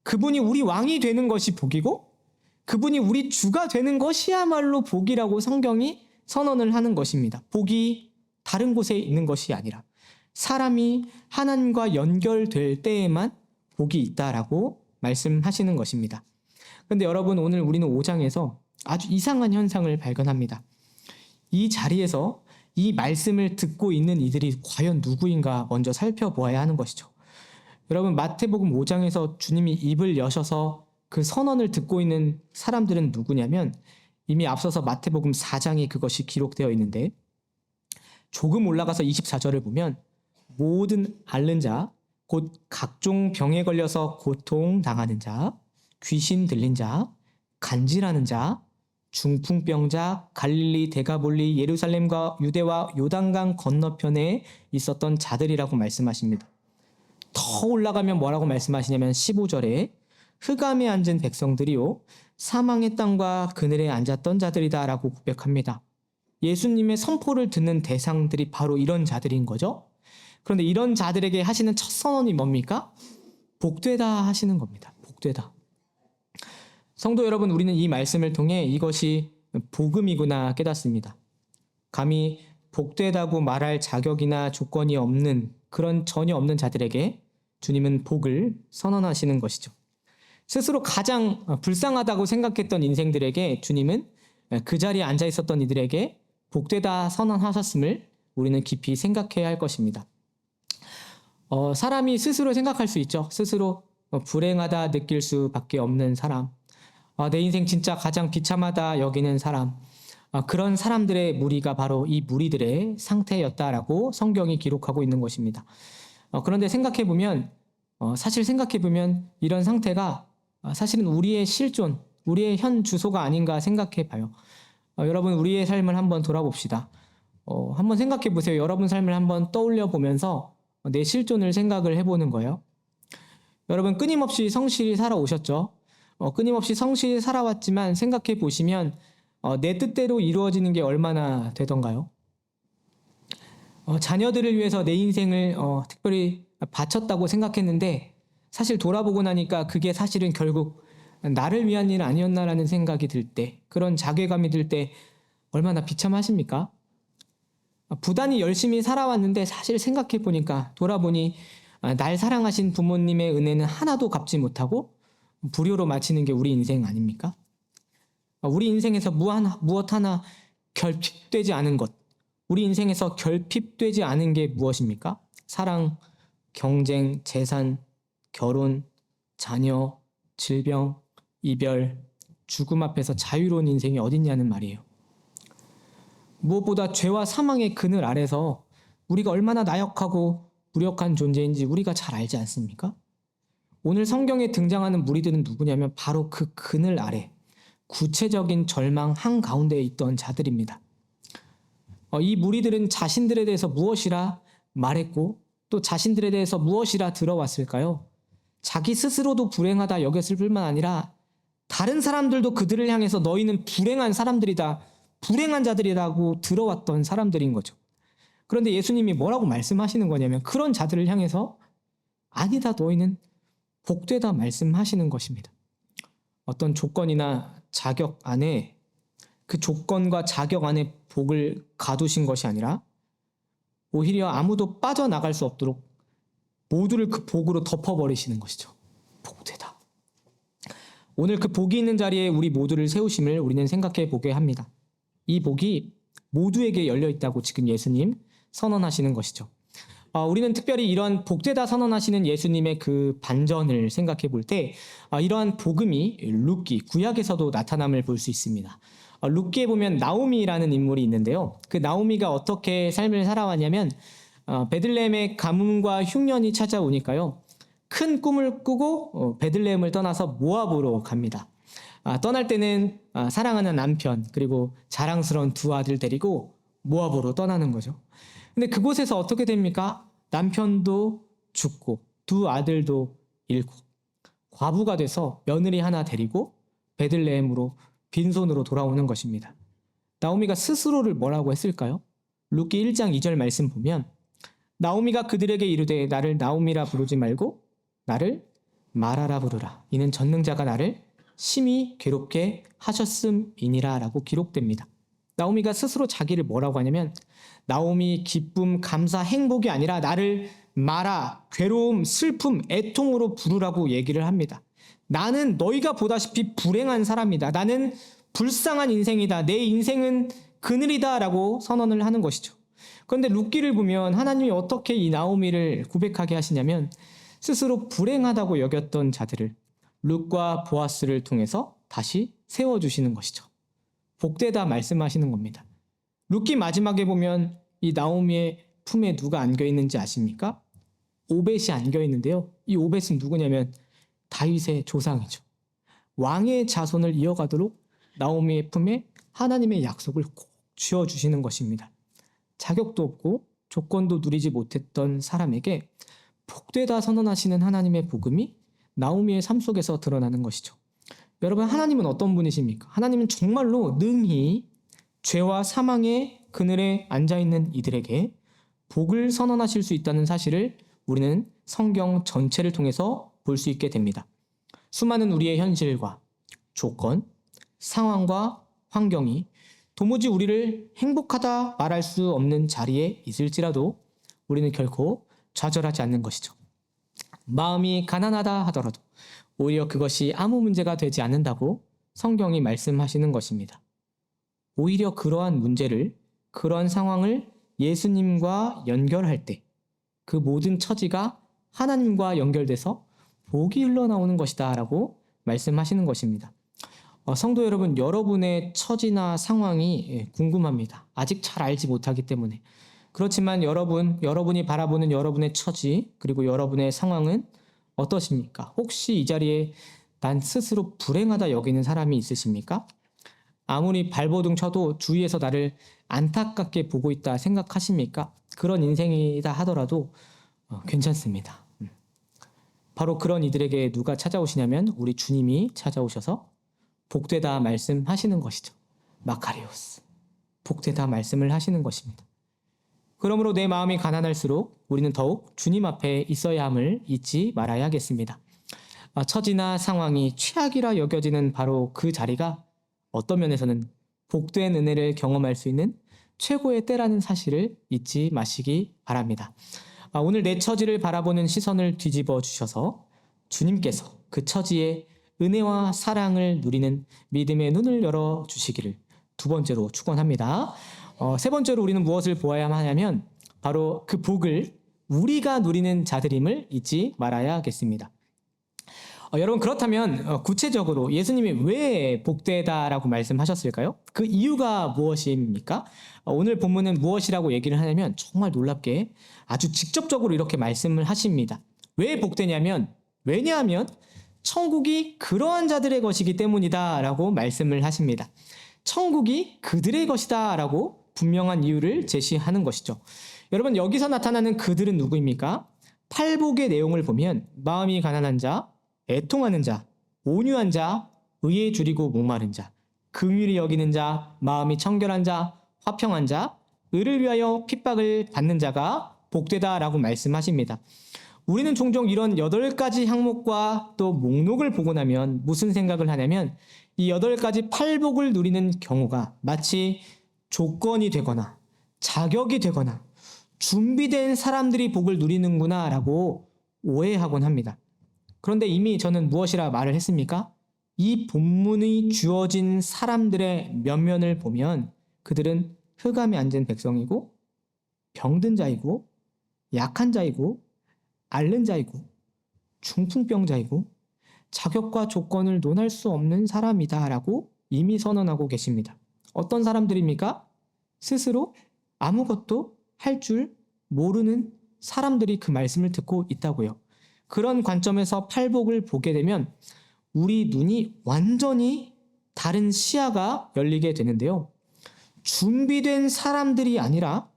그분이 우리 왕이 되는 것이 복이고 그분이 우리 주가 되는 것이야말로 복이라고 성경이 선언을 하는 것입니다. 복이 다른 곳에 있는 것이 아니라 사람이 하나님과 연결될 때에만 복이 있다라고 말씀하시는 것입니다. 그런데 여러분 오늘 우리는 5장에서 아주 이상한 현상을 발견합니다. 이 자리에서 이 말씀을 듣고 있는 이들이 과연 누구인가 먼저 살펴보아야 하는 것이죠. 여러분 마태복음 5장에서 주님이 입을 여셔서 그 선언을 듣고 있는 사람들은 누구냐면 이미 앞서서 마태복음 4장에 그것이 기록되어 있는데 조금 올라가서 24절을 보면 모든 앓는 자, 곧 각종 병에 걸려서 고통당하는 자, 귀신 들린 자, 간질하는 자, 중풍병자, 갈릴리, 데가볼리, 예루살렘과 유대와 요단강 건너편에 있었던 자들이라고 말씀하십니다. 더 올라가면 뭐라고 말씀하시냐면 15절에 흑암에 앉은 백성들이요 사망의 땅과 그늘에 앉았던 자들이다 라고 고백합니다. 예수님의 선포를 듣는 대상들이 바로 이런 자들인 거죠. 그런데 이런 자들에게 하시는 첫 선언이 뭡니까? 복되다 하시는 겁니다. 복되다. 성도 여러분, 우리는 이 말씀을 통해 이것이 복음이구나 깨닫습니다. 감히 복되다고 말할 자격이나 조건이 없는 그런 전혀 없는 자들에게 주님은 복을 선언하시는 것이죠. 스스로 가장 불쌍하다고 생각했던 인생들에게 주님은 그 자리에 앉아 있었던 이들에게 복되다 선언하셨음을 우리는 깊이 생각해야 할 것입니다. 사람이 스스로 생각할 수 있죠. 스스로 불행하다 느낄 수밖에 없는 사람. 내 인생 진짜 가장 비참하다 여기는 사람. 그런 사람들의 무리가 바로 이 무리들의 상태였다라고 성경이 기록하고 있는 것입니다. 그런데 사실 생각해보면 이런 상태가 사실은 우리의 실존, 우리의 현 주소가 아닌가 생각해봐요. 여러분, 우리의 삶을 한번 돌아봅시다. 한번 생각해보세요. 여러분 삶을 한번 떠올려 보면서 내 실존을 생각을 해보는 거예요. 여러분, 끊임없이 성실히 살아오셨죠? 끊임없이 성실히 살아왔지만 생각해보시면 내 뜻대로 이루어지는 게 얼마나 되던가요? 자녀들을 위해서 내 인생을 특별히 바쳤다고 생각했는데 사실 돌아보고 나니까 그게 사실은 결국 나를 위한 일 아니었나라는 생각이 들 때, 그런 자괴감이 들 때 얼마나 비참하십니까? 부단히 열심히 살아왔는데 사실 생각해보니까 돌아보니 날 사랑하신 부모님의 은혜는 하나도 갚지 못하고 불효로 마치는 게 우리 인생 아닙니까? 우리 인생에서 무엇 하나 결핍되지 않은 것, 우리 인생에서 결핍되지 않은 게 무엇입니까? 사랑, 경쟁, 재산, 결혼, 자녀, 질병, 이별, 죽음 앞에서 자유로운 인생이 어딨냐는 말이에요. 무엇보다 죄와 사망의 그늘 아래서 우리가 얼마나 나약하고 무력한 존재인지 우리가 잘 알지 않습니까? 오늘 성경에 등장하는 무리들은 누구냐면 바로 그 그늘 아래 구체적인 절망 한가운데에 있던 자들입니다. 이 무리들은 자신들에 대해서 무엇이라 말했고 또 자신들에 대해서 무엇이라 들어왔을까요? 자기 스스로도 불행하다 여겼을 뿐만 아니라 다른 사람들도 그들을 향해서 너희는 불행한 사람들이다, 불행한 자들이라고 들어왔던 사람들인 거죠. 그런데 예수님이 뭐라고 말씀하시는 거냐면 그런 자들을 향해서 아니다, 너희는 복되다 말씀하시는 것입니다. 어떤 조건이나 자격 안에, 그 조건과 자격 안에 복을 가두신 것이 아니라 오히려 아무도 빠져나갈 수 없도록 모두를 그 복으로 덮어버리시는 것이죠. 복되다. 오늘 그 복이 있는 자리에 우리 모두를 세우심을 우리는 생각해 보게 합니다. 이 복이 모두에게 열려 있다고 지금 예수님 선언하시는 것이죠. 우리는 특별히 이런 복되다 선언하시는 예수님의 그 반전을 생각해 볼 때 이러한 복음이 룻기, 구약에서도 나타남을 볼 수 있습니다. 룻기에 보면 나오미라는 인물이 있는데요. 그 나오미가 어떻게 삶을 살아왔냐면 베들레헴의 가뭄과 흉년이 찾아오니까요. 큰 꿈을 꾸고 베들레헴을 떠나서 모압으로 갑니다. 떠날 때는 사랑하는 남편 그리고 자랑스러운 두 아들 데리고 모압으로 떠나는 거죠. 근데 그곳에서 어떻게 됩니까? 남편도 죽고 두 아들도 잃고 과부가 돼서 며느리 하나 데리고 베들레헴으로 빈손으로 돌아오는 것입니다. 나오미가 스스로를 뭐라고 했을까요? 룻기 1장 2절 말씀 보면 나오미가 그들에게 이르되 나를 나오미라 부르지 말고 나를 마라라 부르라. 이는 전능자가 나를 심히 괴롭게 하셨음이니라 라고 기록됩니다. 나오미가 스스로 자기를 뭐라고 하냐면 나오미, 기쁨, 감사, 행복이 아니라 나를 마라, 괴로움, 슬픔, 애통으로 부르라고 얘기를 합니다. 나는 너희가 보다시피 불행한 사람이다. 나는 불쌍한 인생이다. 내 인생은 그늘이다 라고 선언을 하는 것이죠. 그런데 룻기를 보면 하나님이 어떻게 이 나오미를 고백하게 하시냐면 스스로 불행하다고 여겼던 자들을 룻과 보아스를 통해서 다시 세워주시는 것이죠. 복되다 말씀하시는 겁니다. 룻기 마지막에 보면 이 나오미의 품에 누가 안겨 있는지 아십니까? 오벳이 안겨 있는데요. 이 오벳은 누구냐면 다윗의 조상이죠. 왕의 자손을 이어가도록 나오미의 품에 하나님의 약속을 꼭 쥐어주시는 것입니다. 자격도 없고 조건도 누리지 못했던 사람에게 복되다 선언하시는 하나님의 복음이 나오미의 삶 속에서 드러나는 것이죠. 여러분, 하나님은 어떤 분이십니까? 하나님은 정말로 능히 죄와 사망의 그늘에 앉아있는 이들에게 복을 선언하실 수 있다는 사실을 우리는 성경 전체를 통해서 볼 수 있게 됩니다. 수많은 우리의 현실과 조건, 상황과 환경이 도무지 우리를 행복하다 말할 수 없는 자리에 있을지라도 우리는 결코 좌절하지 않는 것이죠. 마음이 가난하다 하더라도 오히려 그것이 아무 문제가 되지 않는다고 성경이 말씀하시는 것입니다. 오히려 그러한 문제를, 그러한 상황을 예수님과 연결할 때 그 모든 처지가 하나님과 연결돼서 복이 흘러나오는 것이다 라고 말씀하시는 것입니다. 성도 여러분, 여러분의 처지나 상황이 궁금합니다. 아직 잘 알지 못하기 때문에. 그렇지만 여러분이 바라보는 여러분의 처지 그리고 여러분의 상황은 어떠십니까? 혹시 이 자리에 난 스스로 불행하다 여기는 사람이 있으십니까? 아무리 발버둥 쳐도 주위에서 나를 안타깝게 보고 있다 생각하십니까? 그런 인생이다 하더라도 괜찮습니다. 바로 그런 이들에게 누가 찾아오시냐면 우리 주님이 찾아오셔서 복되다 말씀하시는 것이죠. 마카리오스. 복되다 말씀을 하시는 것입니다. 그러므로 내 마음이 가난할수록 우리는 더욱 주님 앞에 있어야 함을 잊지 말아야겠습니다. 처지나 상황이 최악이라 여겨지는 바로 그 자리가 어떤 면에서는 복된 은혜를 경험할 수 있는 최고의 때라는 사실을 잊지 마시기 바랍니다. 오늘 내 처지를 바라보는 시선을 뒤집어 주셔서 주님께서 그 처지에 은혜와 사랑을 누리는 믿음의 눈을 열어주시기를 두 번째로 축원합니다. 세 번째로 우리는 무엇을 보아야 하냐면 바로 그 복을 우리가 누리는 자들임을 잊지 말아야겠습니다. 여러분, 그렇다면 구체적으로 예수님이 왜 복되다라고 말씀하셨을까요? 그 이유가 무엇입니까? 오늘 본문은 무엇이라고 얘기를 하냐면 정말 놀랍게 아주 직접적으로 이렇게 말씀을 하십니다. 왜 복되냐면 왜냐하면 천국이 그러한 자들의 것이기 때문이다 라고 말씀을 하십니다. 천국이 그들의 것이다 라고 분명한 이유를 제시하는 것이죠. 여러분, 여기서 나타나는 그들은 누구입니까? 팔복의 내용을 보면 마음이 가난한 자, 애통하는 자, 온유한 자, 의에 줄이고 목마른 자, 긍휼히 여기는 자, 마음이 청결한 자, 화평한 자, 의를 위하여 핍박을 받는 자가 복되다라고 말씀하십니다. 우리는 종종 이런 8가지 항목과 또 목록을 보고 나면 무슨 생각을 하냐면 이 8가지 팔복을 누리는 경우가 마치 조건이 되거나 자격이 되거나 준비된 사람들이 복을 누리는구나 라고 오해하곤 합니다. 그런데 이미 저는 무엇이라 말을 했습니까? 이 본문이 주어진 사람들의 면면을 보면 그들은 흑암에 앉은 백성이고 병든 자이고 약한 자이고 앓는 자이고 중풍병자이고 자격과 조건을 논할 수 없는 사람이다라고 이미 선언하고 계십니다. 어떤 사람들입니까? 스스로 아무것도 할 줄 모르는 사람들이 그 말씀을 듣고 있다고요. 그런 관점에서 팔복을 보게 되면 우리 눈이 완전히 다른 시야가 열리게 되는데요. 준비된 사람들이 아니라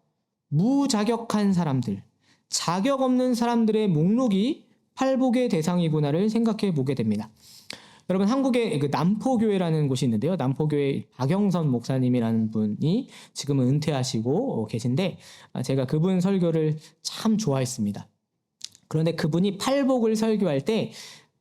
무자격한 사람들, 자격 없는 사람들의 목록이 팔복의 대상이구나를 생각해 보게 됩니다. 여러분, 한국에 그 남포교회라는 곳이 있는데요. 남포교회 박영선 목사님이라는 분이 지금은 은퇴하시고 계신데 제가 그분 설교를 참 좋아했습니다. 그런데 그분이 팔복을 설교할 때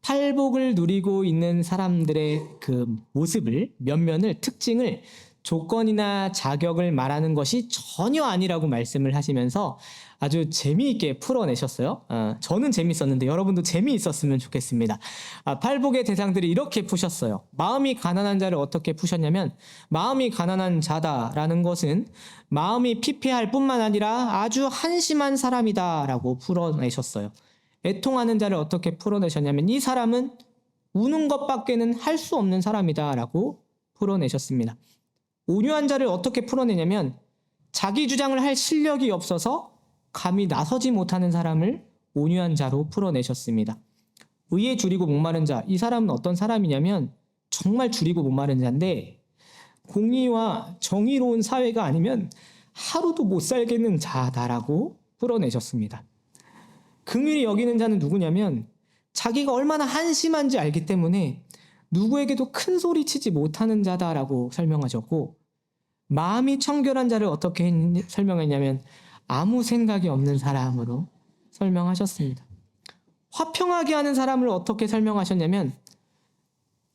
팔복을 누리고 있는 사람들의 그 모습을, 면면을, 특징을 조건이나 자격을 말하는 것이 전혀 아니라고 말씀을 하시면서 아주 재미있게 풀어내셨어요. 저는 재미있었는데 여러분도 재미있었으면 좋겠습니다. 팔복의 대상들이 이렇게 푸셨어요. 마음이 가난한 자를 어떻게 푸셨냐면 마음이 가난한 자다라는 것은 마음이 피폐할 뿐만 아니라 아주 한심한 사람이다라고 풀어내셨어요. 애통하는 자를 어떻게 풀어내셨냐면 이 사람은 우는 것밖에는 할 수 없는 사람이다라고 풀어내셨습니다. 온유한 자를 어떻게 풀어내냐면 자기 주장을 할 실력이 없어서 감히 나서지 못하는 사람을 온유한 자로 풀어내셨습니다. 의에 줄이고 목마른 자, 이 사람은 어떤 사람이냐면 정말 줄이고 목마른 자인데 공의와 정의로운 사회가 아니면 하루도 못 살겠는 자다라고 풀어내셨습니다. 긍휼히 여기는 자는 누구냐면 자기가 얼마나 한심한지 알기 때문에 누구에게도 큰 소리 치지 못하는 자다라고 설명하셨고, 마음이 청결한 자를 어떻게 설명했냐면 아무 생각이 없는 사람으로 설명하셨습니다. 화평하게 하는 사람을 어떻게 설명하셨냐면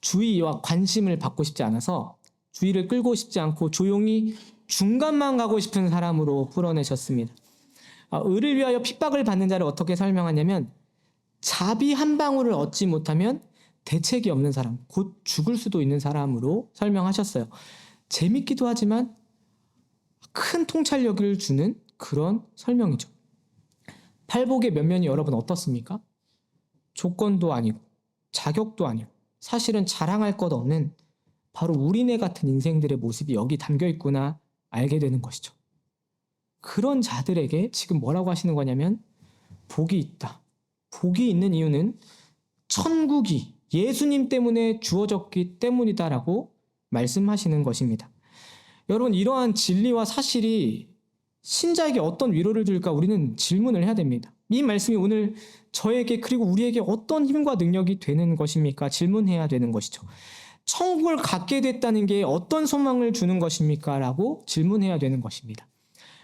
주의와 관심을 받고 싶지 않아서 주의를 끌고 싶지 않고 조용히 중간만 가고 싶은 사람으로 풀어내셨습니다. 의를 위하여 핍박을 받는 자를 어떻게 설명하냐면 자비 한 방울을 얻지 못하면 대책이 없는 사람, 곧 죽을 수도 있는 사람으로 설명하셨어요. 재밌기도 하지만 큰 통찰력을 주는 그런 설명이죠. 팔복의 면면이 여러분 어떻습니까? 조건도 아니고 자격도 아니고 사실은 자랑할 것 없는 바로 우리네 같은 인생들의 모습이 여기 담겨 있구나 알게 되는 것이죠. 그런 자들에게 지금 뭐라고 하시는 거냐면 복이 있다. 복이 있는 이유는 천국이 예수님 때문에 주어졌기 때문이다라고 말씀하시는 것입니다. 여러분, 이러한 진리와 사실이 신자에게 어떤 위로를 줄까 우리는 질문을 해야 됩니다. 이 말씀이 오늘 저에게 그리고 우리에게 어떤 힘과 능력이 되는 것입니까? 질문해야 되는 것이죠. 천국을 갖게 됐다는 게 어떤 소망을 주는 것입니까? 라고 질문해야 되는 것입니다.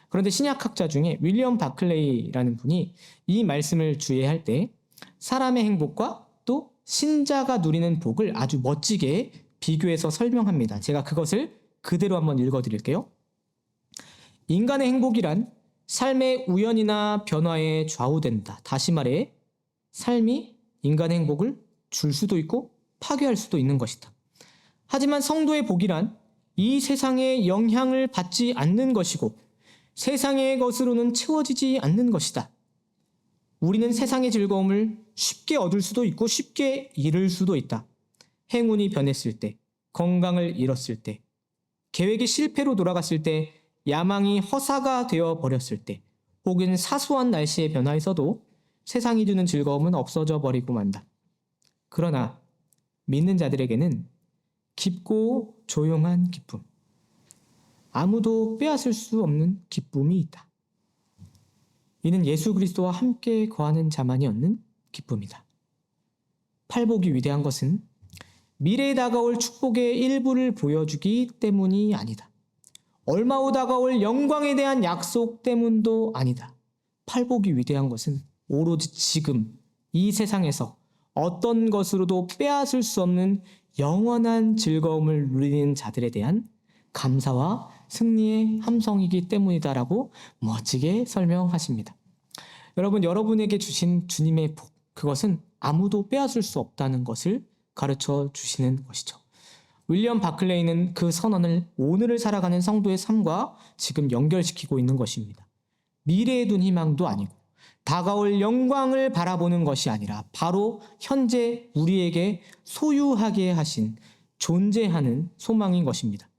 그런데 신약학자 중에 윌리엄 바클레이라는 분이 이 말씀을 주의할 때 사람의 행복과 또 신자가 누리는 복을 아주 멋지게 비교해서 설명합니다. 제가 그것을 그대로 한번 읽어드릴게요. 인간의 행복이란 삶의 우연이나 변화에 좌우된다. 다시 말해 삶이 인간의 행복을 줄 수도 있고 파괴할 수도 있는 것이다. 하지만 성도의 복이란 이 세상에 영향을 받지 않는 것이고 세상의 것으로는 채워지지 않는 것이다. 우리는 세상의 즐거움을 쉽게 얻을 수도 있고 쉽게 잃을 수도 있다. 행운이 변했을 때, 건강을 잃었을 때, 계획이 실패로 돌아갔을 때, 야망이 허사가 되어 버렸을 때, 혹은 사소한 날씨의 변화에서도 세상이 주는 즐거움은 없어져 버리고 만다. 그러나 믿는 자들에게는 깊고 조용한 기쁨, 아무도 빼앗을 수 없는 기쁨이 있다. 이는 예수 그리스도와 함께 거하는 자만이 얻는 기쁨이다. 팔복이 위대한 것은 미래에 다가올 축복의 일부를 보여주기 때문이 아니다. 얼마 후 다가올 영광에 대한 약속 때문도 아니다. 팔복이 위대한 것은 오로지 지금 이 세상에서 어떤 것으로도 빼앗을 수 없는 영원한 즐거움을 누리는 자들에 대한 감사와 승리의 함성이기 때문이다라고 멋지게 설명하십니다. 여러분, 여러분에게 주신 주님의 복, 그것은 아무도 빼앗을 수 없다는 것을 가르쳐 주시는 것이죠. 윌리엄 바클레이는 그 선언을 오늘을 살아가는 성도의 삶과 지금 연결시키고 있는 것입니다. 미래에 둔 희망도 아니고 다가올 영광을 바라보는 것이 아니라 바로 현재 우리에게 소유하게 하신 존재하는 소망인 것입니다.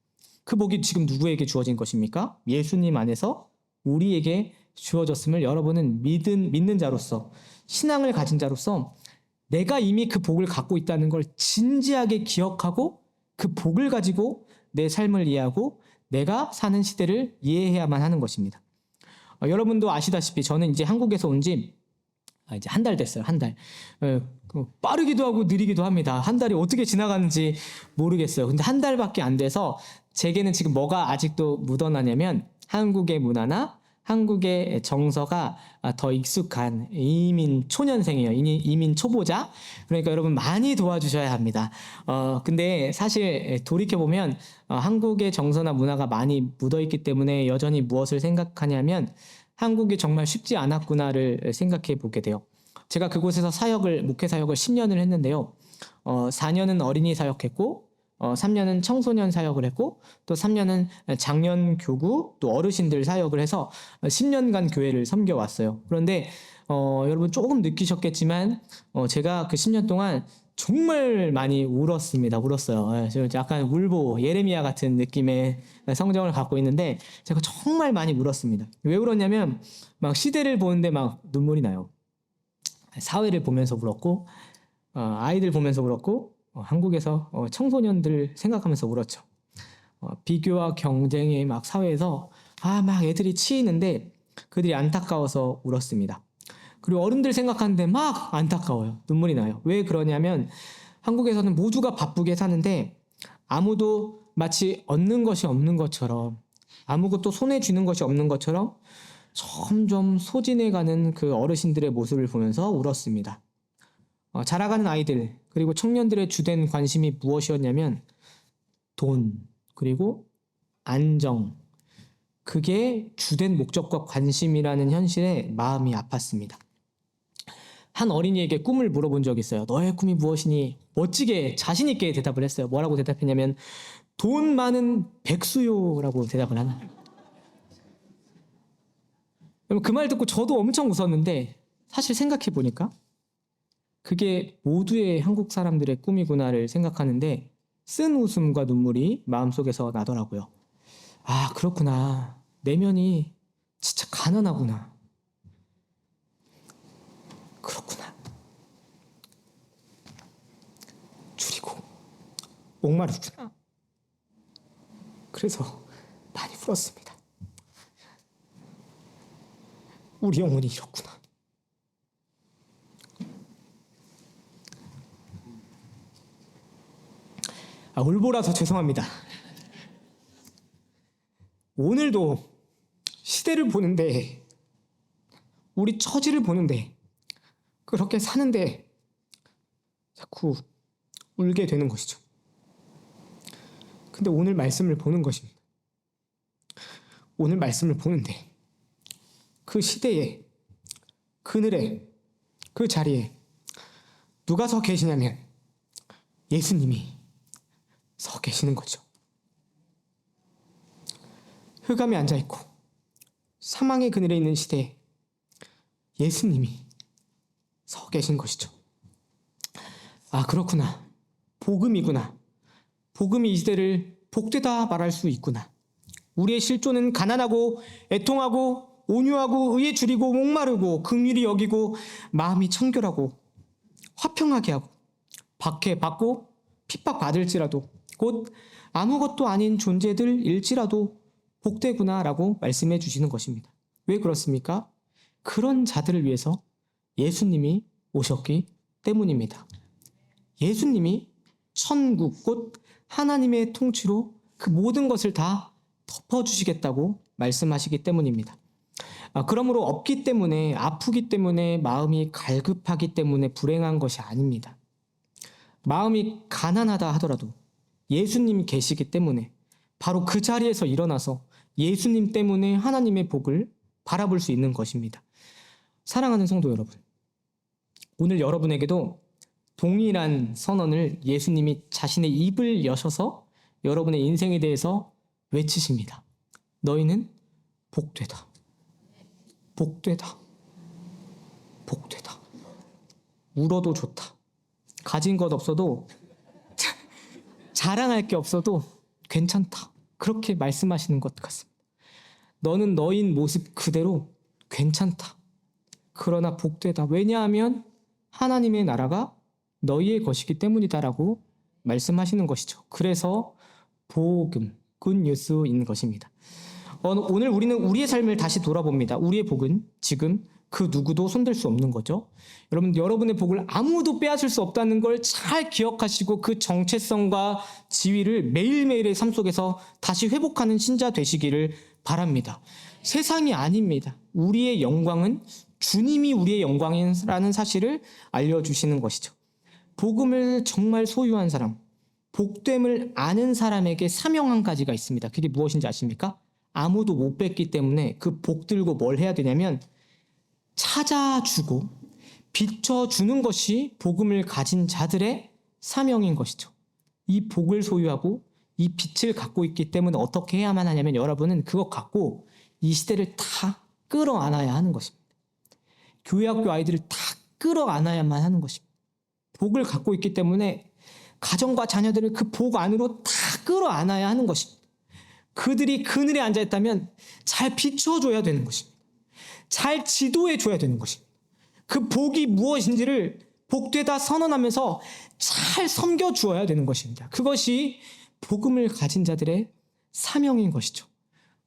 그 복이 지금 누구에게 주어진 것입니까? 예수님 안에서 우리에게 주어졌음을 여러분은 믿는 자로서, 신앙을 가진 자로서 내가 이미 그 복을 갖고 있다는 걸 진지하게 기억하고 그 복을 가지고 내 삶을 이해하고 내가 사는 시대를 이해해야만 하는 것입니다. 여러분도 아시다시피 저는 이제 한국에서 온 지 이제 한 달 됐어요. 한 달. 빠르기도 하고 느리기도 합니다. 한 달이 어떻게 지나가는지 모르겠어요. 근데 한 달밖에 안 돼서 제게는 지금 뭐가 아직도 묻어나냐면 한국의 문화나 한국의 정서가 더 익숙한 이민 초년생이에요. 이민 초보자. 그러니까 여러분 많이 도와주셔야 합니다. 근데 사실 돌이켜보면 한국의 정서나 문화가 많이 묻어있기 때문에 여전히 무엇을 생각하냐면 한국이 정말 쉽지 않았구나를 생각해 보게 돼요. 제가 그곳에서 목회 사역을 10년을 했는데요. 4년은 어린이 사역했고 3년은 청소년 사역을 했고 또 3년은 장년 교구 또 어르신들 사역을 해서 10년간 교회를 섬겨왔어요. 그런데 여러분 조금 느끼셨겠지만 제가 그 10년 동안 정말 많이 울었어요. 저 약간 울보 예레미야 같은 느낌의 성정을 갖고 있는데 제가 정말 많이 울었습니다. 왜 울었냐면 막 시대를 보는데 막 눈물이 나요. 사회를 보면서 울었고 아이들 보면서 울었고 한국에서 청소년들 생각하면서 울었죠. 비교와 경쟁의 막 사회에서 막 애들이 치이는데 그들이 안타까워서 울었습니다. 그리고 어른들 생각하는데 막 안타까워요. 눈물이 나요. 왜 그러냐면 한국에서는 모두가 바쁘게 사는데 아무도 마치 얻는 것이 없는 것처럼 아무것도 손에 쥐는 것이 없는 것처럼 점점 소진해가는 그 어르신들의 모습을 보면서 울었습니다. 자라가는 아이들 그리고 청년들의 주된 관심이 무엇이었냐면 돈 그리고 안정, 그게 주된 목적과 관심이라는 현실에 마음이 아팠습니다. 한 어린이에게 꿈을 물어본 적이 있어요. 너의 꿈이 무엇이니? 멋지게 자신 있게 대답을 했어요. 뭐라고 대답했냐면 돈 많은 백수요라고 대답을 하는. 여러분 그 말 듣고 저도 엄청 웃었는데 사실 생각해 보니까 그게 모두의 한국 사람들의 꿈이구나를 생각하는데 쓴 웃음과 눈물이 마음속에서 나더라고요. 아, 그렇구나. 내면이 진짜 가난하구나. 그렇구나. 줄이고 목마르구나. 그래서 많이 울었습니다. 우리 영혼이 이렇구나. 울보라서 죄송합니다. 오늘도 시대를 보는데, 우리 처지를 보는데, 그렇게 사는데 자꾸 울게 되는 것이죠. 근데 오늘 말씀을 보는 것입니다. 오늘 말씀을 보는데 그 시대에, 그늘에, 그 자리에 누가 서 계시냐면 예수님이 서 계시는 거죠. 흑암에 앉아있고 사망의 그늘에 있는 시대에 예수님이 서 계신 것이죠. 아, 그렇구나. 복음이구나. 복음이 이 시대를 복되다 말할 수 있구나. 우리의 실존은 가난하고 애통하고 온유하고 의에 줄이고 목마르고 긍휼히 여기고 마음이 청결하고 화평하게 하고 박해받고 핍박받을지라도 곧 아무것도 아닌 존재들일지라도 복되구나라고 말씀해 주시는 것입니다. 왜 그렇습니까? 그런 자들을 위해서 예수님이 오셨기 때문입니다. 예수님이 천국 곧 하나님의 통치로 그 모든 것을 다 덮어주시겠다고 말씀하시기 때문입니다. 그러므로 없기 때문에, 아프기 때문에, 마음이 갈급하기 때문에 불행한 것이 아닙니다. 마음이 가난하다 하더라도 예수님이 계시기 때문에 바로 그 자리에서 일어나서 예수님 때문에 하나님의 복을 바라볼 수 있는 것입니다. 사랑하는 성도 여러분, 오늘 여러분에게도 동일한 선언을 예수님이 자신의 입을 여셔서 여러분의 인생에 대해서 외치십니다. 너희는 복되다. 복되다. 복되다. 울어도 좋다. 가진 것 없어도 자랑할 게 없어도 괜찮다. 그렇게 말씀하시는 것 같습니다. 너는 너인 모습 그대로 괜찮다. 그러나 복되다. 왜냐하면 하나님의 나라가 너희의 것이기 때문이다라고 말씀하시는 것이죠. 그래서 복음, 굿뉴스인 것입니다. 오늘 우리는 우리의 삶을 다시 돌아봅니다. 우리의 복은 지금 그 누구도 손댈 수 없는 거죠. 여러분의 복을 아무도 빼앗을 수 없다는 걸 잘 기억하시고 그 정체성과 지위를 매일매일의 삶 속에서 다시 회복하는 신자 되시기를 바랍니다. 세상이 아닙니다. 우리의 영광은 주님이 우리의 영광이라는 사실을 알려주시는 것이죠. 복음을 정말 소유한 사람, 복됨을 아는 사람에게 사명 한 가지가 있습니다. 그게 무엇인지 아십니까? 아무도 못 뺐기 때문에 그 복 들고 뭘 해야 되냐면 찾아주고 비춰주는 것이 복음을 가진 자들의 사명인 것이죠. 이 복을 소유하고 이 빛을 갖고 있기 때문에 어떻게 해야만 하냐면 여러분은 그것 갖고 이 시대를 다 끌어안아야 하는 것입니다. 교회학교 아이들을 다 끌어안아야만 하는 것입니다. 복을 갖고 있기 때문에 가정과 자녀들을 그 복 안으로 다 끌어안아야 하는 것입니다. 그들이 그늘에 앉아있다면 잘 비춰줘야 되는 것입니다. 잘 지도해줘야 되는 것입니다. 그 복이 무엇인지를 복되다 선언하면서 잘 섬겨주어야 되는 것입니다. 그것이 복음을 가진 자들의 사명인 것이죠.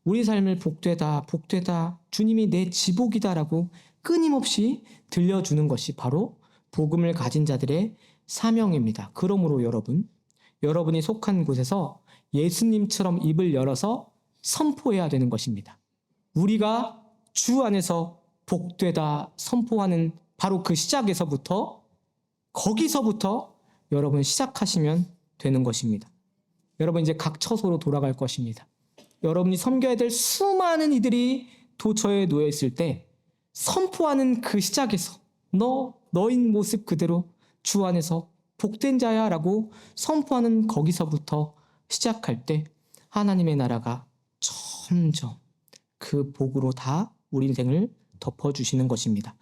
우리 삶을 복되다, 복되다, 주님이 내 지복이다라고 끊임없이 들려주는 것이 바로 복음을 가진 자들의 사명입니다. 그러므로 여러분이 속한 곳에서 예수님처럼 입을 열어서 선포해야 되는 것입니다. 우리가 주 안에서 복되다 선포하는 바로 그 거기서부터 여러분 시작하시면 되는 것입니다. 여러분 이제 각 처소로 돌아갈 것입니다. 여러분이 섬겨야 될 수많은 이들이 도처에 놓여 있을 때 선포하는 그 시작에서 너인 모습 그대로 주 안에서 복된 자야 라고 선포하는 거기서부터 시작할 때 하나님의 나라가 점점 그 복으로 다 우리 인생을 덮어주시는 것입니다.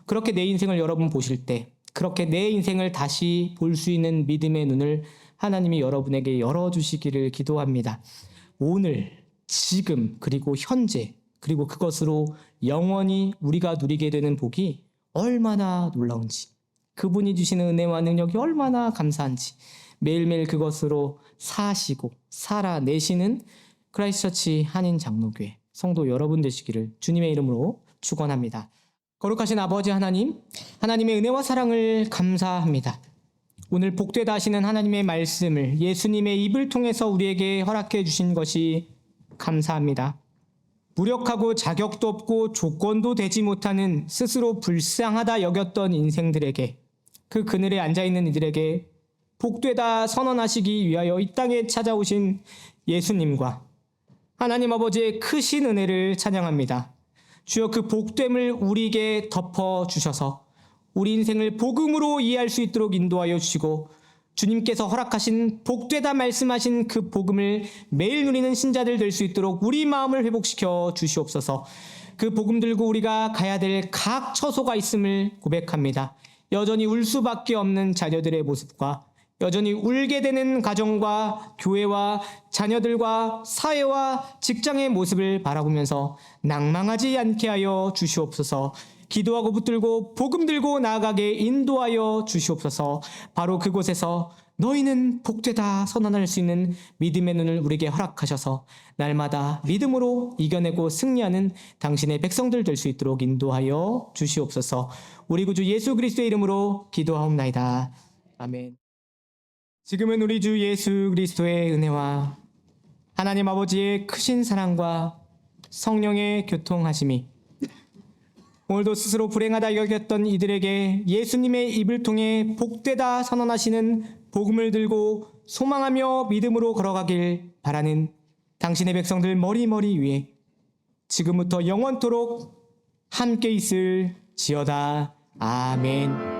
그렇게 내 인생을 여러분 보실 때, 그렇게 내 인생을 다시 볼 수 있는 믿음의 눈을 하나님이 여러분에게 열어주시기를 기도합니다. 오늘, 지금, 그리고 현재, 그리고 그것으로 영원히 우리가 누리게 되는 복이 얼마나 놀라운지, 그분이 주시는 은혜와 능력이 얼마나 감사한지 매일매일 그것으로 사시고 살아내시는 크라이스트처치 한인장로교회 성도 여러분 되시기를 주님의 이름으로 축원합니다. 거룩하신 아버지 하나님, 하나님의 은혜와 사랑을 감사합니다. 오늘 복되다 하시는 하나님의 말씀을 예수님의 입을 통해서 우리에게 허락해 주신 것이 감사합니다. 무력하고 자격도 없고 조건도 되지 못하는 스스로 불쌍하다 여겼던 인생들에게, 그 그늘에 앉아있는 이들에게 복되다 선언하시기 위하여 이 땅에 찾아오신 예수님과 하나님 아버지의 크신 은혜를 찬양합니다. 주여, 그 복됨을 우리에게 덮어주셔서 우리 인생을 복음으로 이해할 수 있도록 인도하여 주시고, 주님께서 허락하신 복되다 말씀하신 그 복음을 매일 누리는 신자들 될 수 있도록 우리 마음을 회복시켜 주시옵소서. 그 복음 들고 우리가 가야 될 각 처소가 있음을 고백합니다. 여전히 울 수밖에 없는 자녀들의 모습과 여전히 울게 되는 가정과 교회와 자녀들과 사회와 직장의 모습을 바라보면서 낭망하지 않게 하여 주시옵소서. 기도하고 붙들고 복음 들고 나아가게 인도하여 주시옵소서. 바로 그곳에서 너희는 복되다 선언할 수 있는 믿음의 눈을 우리에게 허락하셔서 날마다 믿음으로 이겨내고 승리하는 당신의 백성들 될 수 있도록 인도하여 주시옵소서. 우리 구주 예수 그리스도의 이름으로 기도하옵나이다. 아멘. 지금은 우리 주 예수 그리스도의 은혜와 하나님 아버지의 크신 사랑과 성령의 교통하심이 오늘도 스스로 불행하다 여겼던 이들에게 예수님의 입을 통해 복되다 선언하시는 복음을 들고 소망하며 믿음으로 걸어가길 바라는 당신의 백성들 머리머리 위에 지금부터 영원토록 함께 있을 지어다. 아멘.